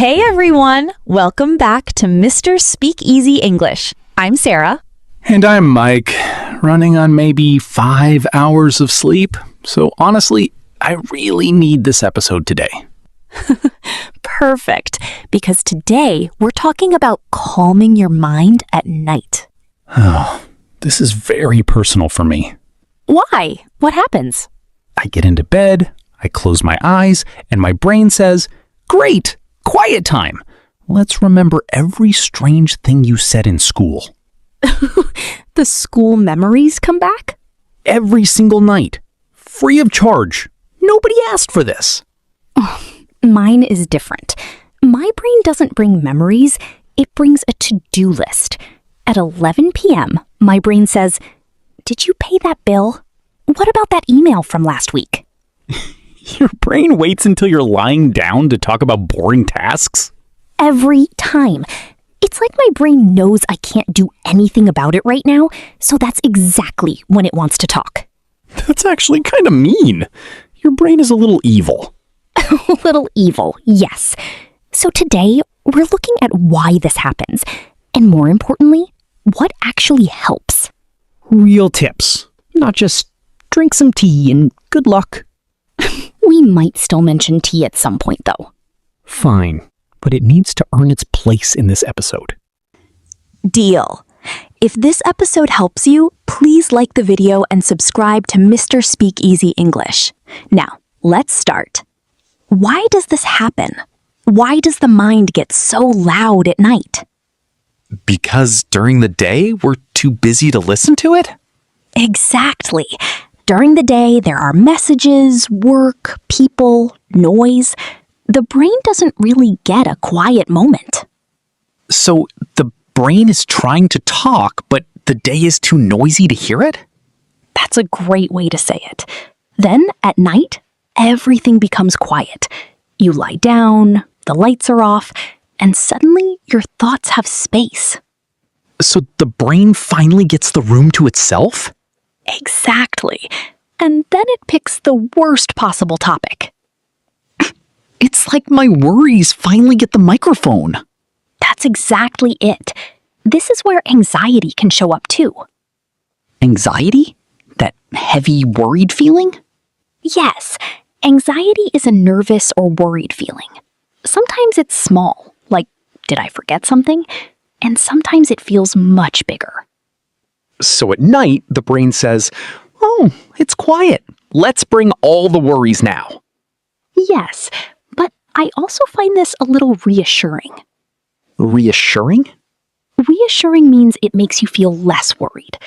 Hey everyone! Welcome back to Mr. Speakeasy English. I'm Sarah. And I'm Mike, running on maybe 5 hours of sleep. So honestly, I really need this episode today. Perfect, because today we're talking about calming your mind at night. Oh, this is very personal for me. Why? What happens? I get into bed, I close my eyes, and my brain says, "Great! Quiet time! Let's remember every strange thing you said in school." The school memories come back? Every single night. Free of charge. Nobody asked for this. Mine is different. My brain doesn't bring memories, it brings a to-do list. At 11 p.m., my brain says, "Did you pay that bill? What about that email from last week?" Your brain waits until you're lying down to talk about boring tasks? Every time. It's like my brain knows I can't do anything about it right now, so that's exactly when it wants to talk. That's actually kind of mean. Your brain is a little evil. A little evil, yes. So today, we're looking at why this happens, and more importantly, what actually helps. Real tips, not just drink some tea and good luck. We might still mention tea at some point, though. Fine, but it needs to earn its place in this episode. Deal. If this episode helps you, please like the video and subscribe to Mr. Speakeasy English. Now, let's start. Why does this happen? Why does the mind get so loud at night? Because during the day, we're too busy to listen to it? Exactly. During the day, there are messages, work, people, noise. The brain doesn't really get a quiet moment. So the brain is trying to talk, but the day is too noisy to hear it? That's a great way to say it. Then, at night, everything becomes quiet. You lie down, the lights are off, and suddenly your thoughts have space. So the brain finally gets the room to itself? Exactly. And then it picks the worst possible topic. It's like my worries finally get the microphone. That's exactly it. This is where anxiety can show up too. Anxiety? That heavy, worried feeling? Yes, anxiety is a nervous or worried feeling. Sometimes it's small, like, did I forget something? And sometimes it feels much bigger. So at night, the brain says, "Oh, it's quiet. Let's bring all the worries now." Yes, but I also find this a little reassuring. Reassuring? Reassuring means it makes you feel less worried.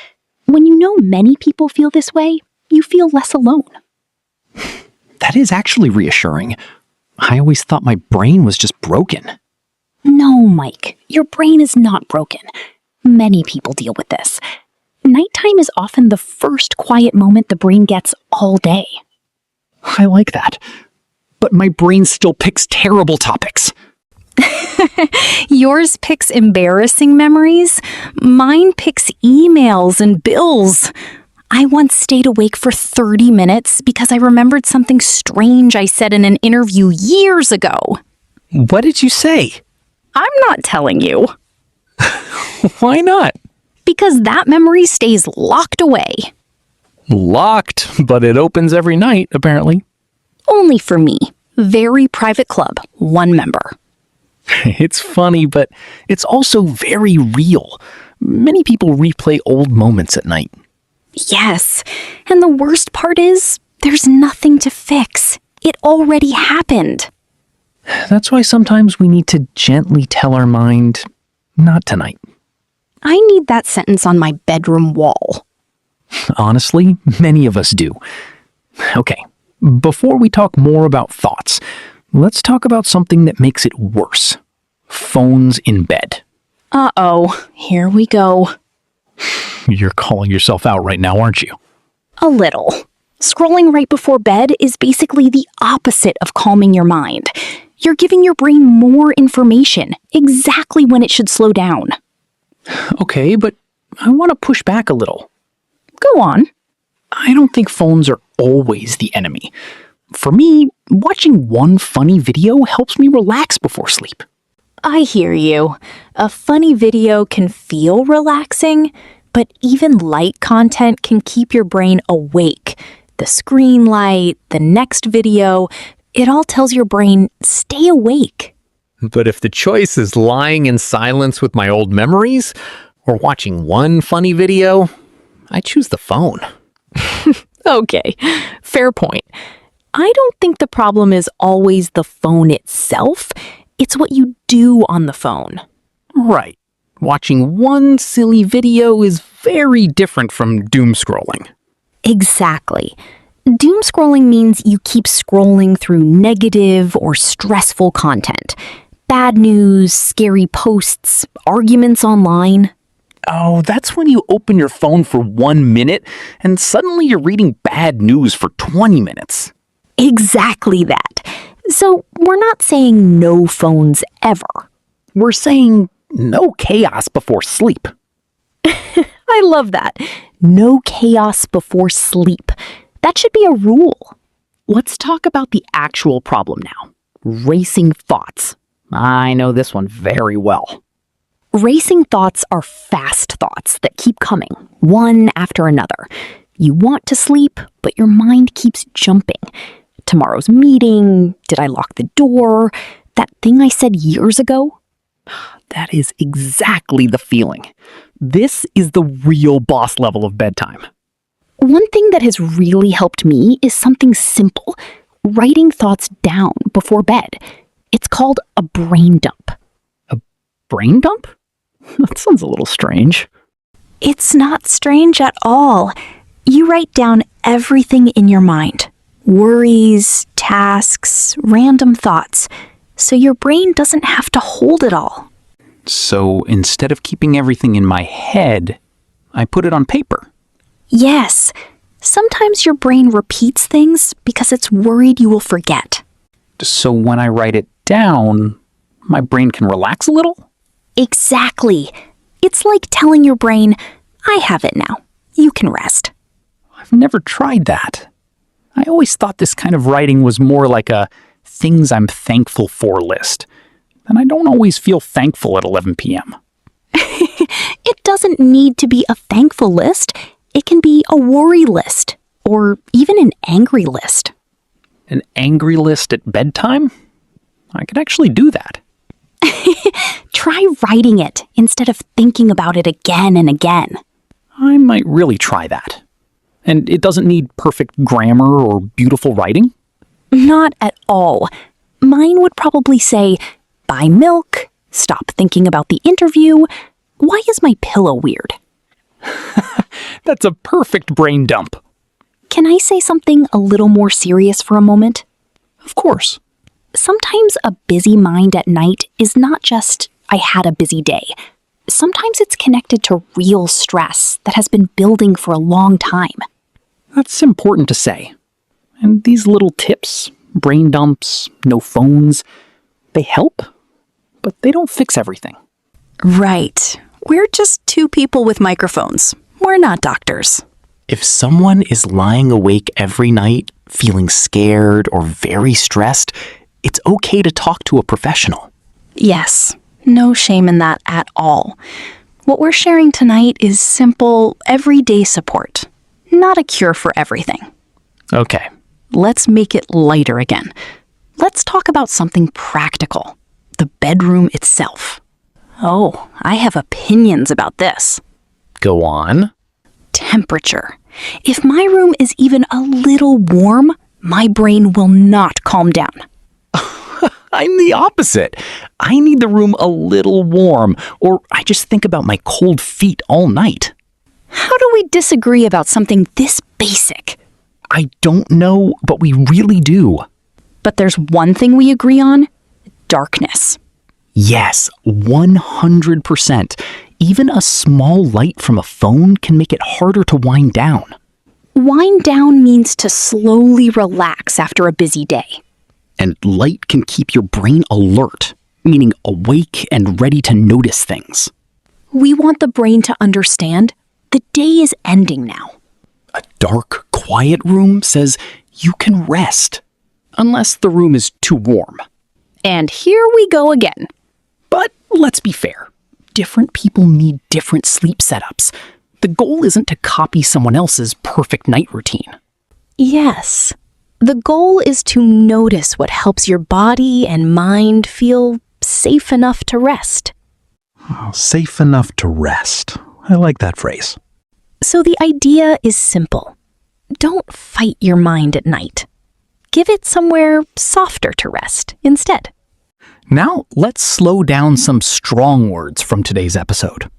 When you know many people feel this way, you feel less alone. That is actually reassuring. I always thought my brain was just broken. No, Mike, your brain is not broken. Many people deal with this. Nighttime is often the first quiet moment the brain gets all day. I like that. But my brain still picks terrible topics. Yours picks embarrassing memories. Mine picks emails and bills. I once stayed awake for 30 minutes because I remembered something strange I said in an interview years ago. What did you say? I'm not telling you. Why not? Because that memory stays locked away. Locked, but it opens every night, apparently. Only for me. Very private club, one member. It's funny, but it's also very real. Many people replay old moments at night. Yes, and the worst part is, there's nothing to fix. It already happened. That's why sometimes we need to gently tell our mind, not tonight. I need that sentence on my bedroom wall. Honestly, many of us do. Okay, before we talk more about thoughts, let's talk about something that makes it worse. Phones in bed. Uh-oh, here we go. You're calling yourself out right now, aren't you? A little. Scrolling right before bed is basically the opposite of calming your mind. You're giving your brain more information, exactly when it should slow down. Okay, but I want to push back a little. Go on. I don't think phones are always the enemy. For me, watching one funny video helps me relax before sleep. I hear you. A funny video can feel relaxing, but even light content can keep your brain awake. The screen light, the next video, it all tells your brain, stay awake. But if the choice is lying in silence with my old memories or watching one funny video, I choose the phone. Okay, fair point. I don't think the problem is always the phone itself. It's what you do on the phone. Right. Watching one silly video is very different from doom scrolling. Exactly. Doom scrolling means you keep scrolling through negative or stressful content. Bad news, scary posts, arguments online. Oh, that's when you open your phone for 1 minute and suddenly you're reading bad news for 20 minutes. Exactly that. So we're not saying no phones ever. We're saying no chaos before sleep. I love that. No chaos before sleep. That should be a rule. Let's talk about the actual problem now. Racing thoughts. I know this one very well. Racing thoughts are fast thoughts that keep coming, one after another. You want to sleep, but your mind keeps jumping. Tomorrow's meeting, did I lock the door? That thing I said years ago? That is exactly the feeling. This is the real boss level of bedtime. One thing that has really helped me is something simple, writing thoughts down before bed. It's called a brain dump. Brain dump? That sounds a little strange. It's not strange at all. You write down everything in your mind. Worries, tasks, random thoughts. So your brain doesn't have to hold it all. So instead of keeping everything in my head, I put it on paper. Yes. Sometimes your brain repeats things because it's worried you will forget. So when I write it down, my brain can relax a little? Exactly. It's like telling your brain, I have it now. You can rest. I've never tried that. I always thought this kind of writing was more like a things I'm thankful for list. And I don't always feel thankful at 11 p.m. It doesn't need to be a thankful list. It can be a worry list, or even an angry list. An angry list at bedtime? I could actually do that. Try writing it instead of thinking about it again and again. I might really try that. And it doesn't need perfect grammar or beautiful writing? Not at all. Mine would probably say, buy milk, stop thinking about the interview, why is my pillow weird? That's a perfect brain dump. Can I say something a little more serious for a moment? Of course. Sometimes a busy mind at night is not just, I had a busy day. Sometimes it's connected to real stress that has been building for a long time. That's important to say. And these little tips, brain dumps, no phones, they help, but they don't fix everything. Right. We're just two people with microphones. We're not doctors. If someone is lying awake every night, feeling scared or very stressed, it's okay to talk to a professional. Yes, no shame in that at all. What we're sharing tonight is simple, everyday support, not a cure for everything. Okay. Let's make it lighter again. Let's talk about something practical, the bedroom itself. Oh, I have opinions about this. Go on. Temperature. If my room is even a little warm, my brain will not calm down. I'm the opposite. I need the room a little warm, or I just think about my cold feet all night. How do we disagree about something this basic? I don't know, but we really do. But there's one thing we agree on: darkness. Yes, 100%. Even a small light from a phone can make it harder to wind down. Wind down means to slowly relax after a busy day. And light can keep your brain alert, meaning awake and ready to notice things. We want the brain to understand the day is ending now. A dark, quiet room says you can rest. unless the room is too warm. And here we go again. But let's be fair. Different people need different sleep setups. The goal isn't to copy someone else's perfect night routine. Yes. The goal is to notice what helps your body and mind feel safe enough to rest. Safe enough to rest. I like that phrase. So the idea is simple. Don't fight your mind at night. Give it somewhere softer to rest instead. Now, let's slow down some strong words from today's episode.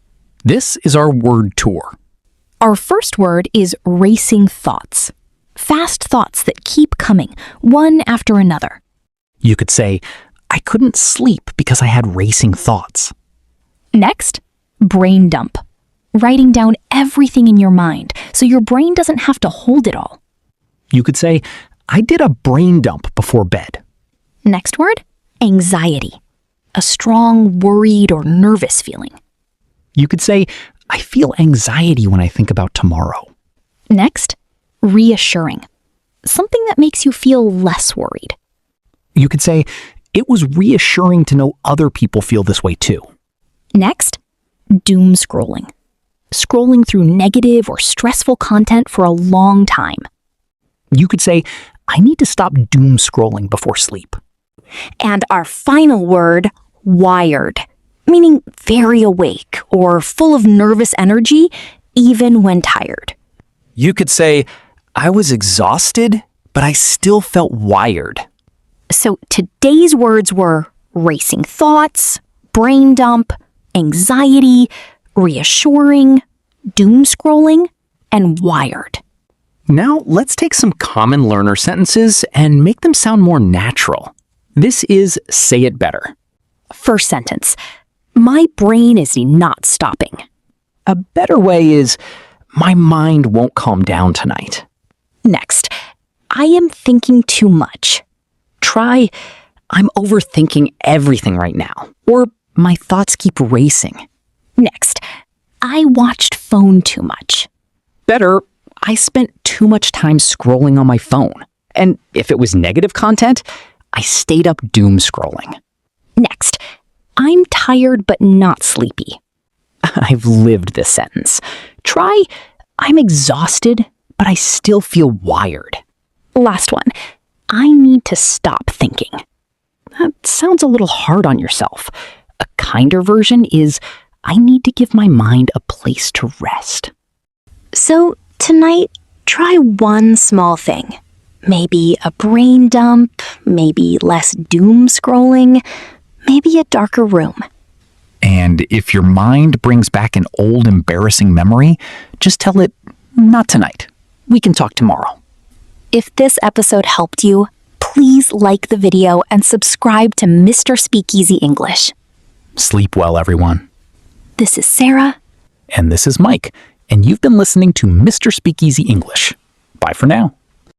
This is our word tour. Our first word is racing thoughts. Fast thoughts that keep coming, one after another. You could say, I couldn't sleep because I had racing thoughts. Next, brain dump. Writing down everything in your mind so your brain doesn't have to hold it all. You could say, I did a brain dump before bed. Next word, anxiety. A strong, worried, or nervous feeling. You could say, I feel anxiety when I think about tomorrow. Next, reassuring. Something that makes you feel less worried. You could say, it was reassuring to know other people feel this way too. Next, doom scrolling. Scrolling through negative or stressful content for a long time. You could say, I need to stop doom scrolling before sleep. And our final word, wired, meaning very awake or full of nervous energy, even when tired. You could say, I was exhausted, but I still felt wired. So today's words were racing thoughts, brain dump, anxiety, reassuring, doom scrolling, and wired. Now, let's take some common learner sentences and make them sound more natural. This is Say It Better. First sentence, my brain is not stopping. A better way is, my mind won't calm down tonight. Next, I am thinking too much. Try, I'm overthinking everything right now, or my thoughts keep racing. Next, I watched phone too much. Better, I spent too much time scrolling on my phone. And if it was negative content, I stayed up doom scrolling. Next, I'm tired but not sleepy. I've lived this sentence. Try, I'm exhausted, but I still feel wired. Last one, I need to stop thinking. That sounds a little hard on yourself. A kinder version is, I need to give my mind a place to rest. So tonight, try one small thing. Maybe a brain dump, maybe less doom scrolling, maybe a darker room. And if your mind brings back an old embarrassing memory, just tell it, not tonight. We can talk tomorrow. If this episode helped you, please like the video and subscribe to Mr. Speakeasy English. Sleep well, everyone. This is Sarah. And this is Mike, and you've been listening to Mr. Speakeasy English. Bye for now.